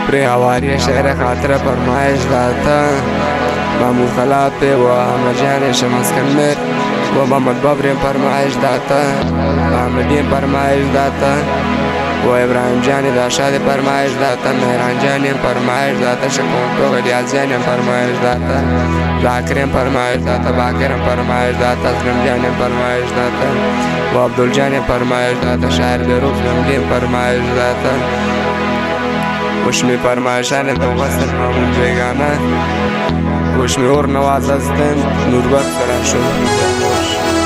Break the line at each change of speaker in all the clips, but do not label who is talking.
pray हवारी शहर खातिर फरमाइश दाता मामू खलापे व अमरजान शमस कमर व मोहम्मद बाबर फरमाइश दाता अहमदीन फरमाइश दाता व इब्राहिम जानी दाशाद फरमाइश दाता मेहरान जानी फरमाइश दाता शकोंटो गलियाज जानी फरमाइश दाता जाकिर फरमाइश दाता बाकिर फरमाइश दाता असलम जानी फरमाइश दाता व अब्दुल जानी फरमाइश दाता शायर बेरूफ नमदीन फरमाइश दाता उशमी फरमाइशान तो वसन मामूल बेगाना उशमी और नवाज़न नूरबत करा शुरू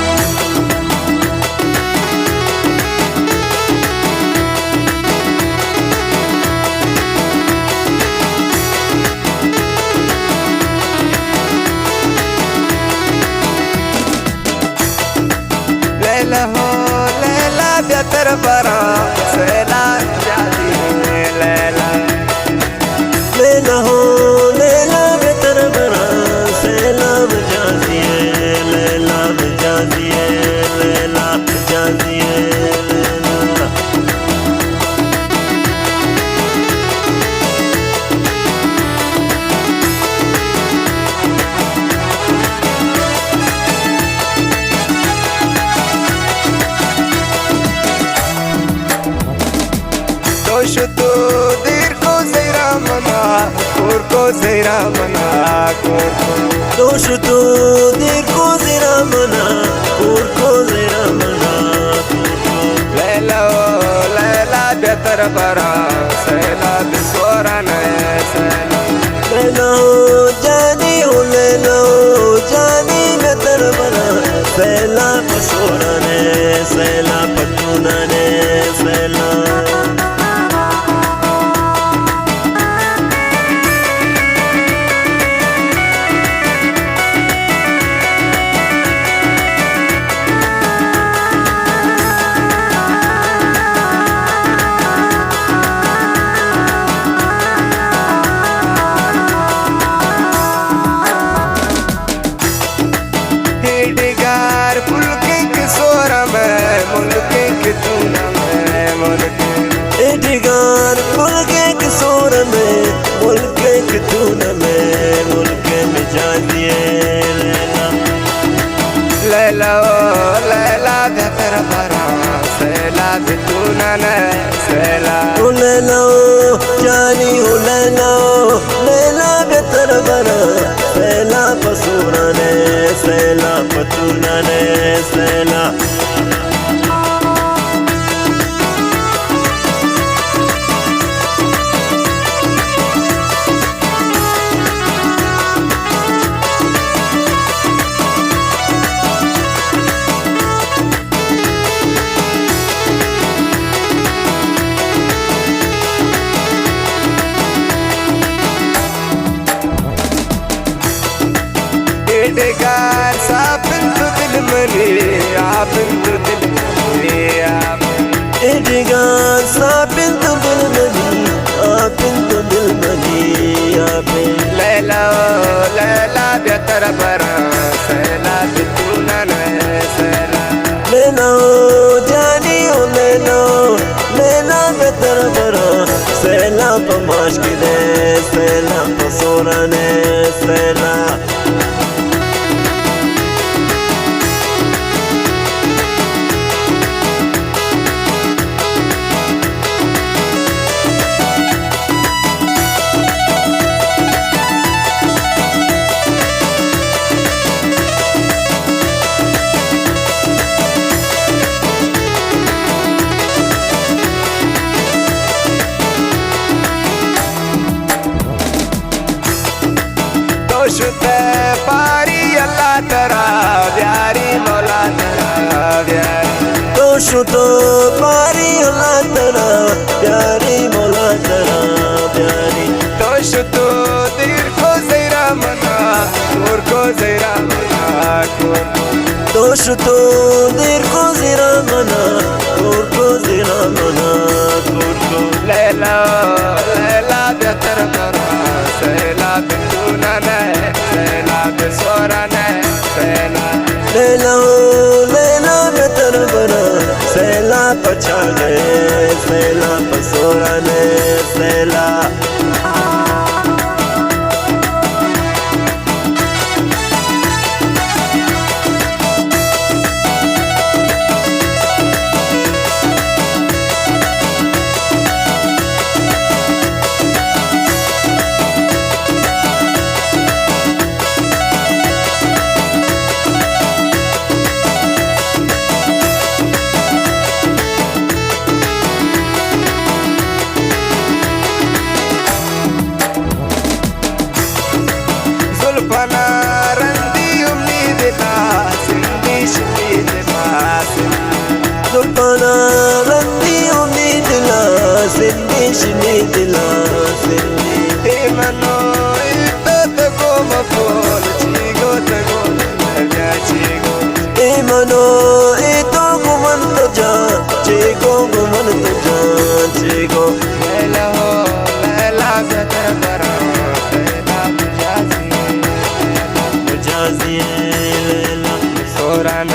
लैला हो लैला बेहतर बरा सैला जाती है लैला
लैला हो लैला बेहतर बरा सैला जाती है लैला जाती है लैला जाती है लैला
शुतु दीर को ज़रा मना कोर को ज़रा मना कोर को
दोष तो देर को ज़रा मना कोर को ज़रा मना
लैला लैला बेहतर बरा सैला बिस्वरा नए सैला
लैला हो जानी हो लैला हो जानी बेहतर बना सैला पसोरा ने सैला पतूना ने सैला एडिगार मुल्के किशोर में मुल्के कितून में मुल्के में जाती है लैला
लैला लैला बेहतर बरा सैला बितून ने सैला
लैला जानी हो लैला लैला बेहतर बरा सैला पसूरा ने सैला पतूना ने सैला
एडिगार साबिंतु दिल मनी आबिंतु दिल मनी
एडिगार साबिंतु दिल मनी आबिंतु दिल मनी
लैला लैला बेहतर बरा सैला बितून ने सैला
लैला जानी हो लैला लैला बेहतर बरा सैला पमाश की दे सैला पसोरा ने सैला
शुद्ध पारी अल्लाह तरा प्यारी मौला तरा प्यारी
दोष तो पारी अल्लाह तरा प्यारी मौला तरा प्यारी
दोष तो दीर को ज़रा मना कोर को ज़रा मना कोर
दोष तो देर को ज़रा मना कोर को ज़रा मना कोर को
लैला लैला बेहतर बरा सैला बितून ने सैला बिस्वरा ने सैला
लैला लैला बेहतर बना सैला पछा गए सैला पसोरा ने सैला रजिए लैला
सोरान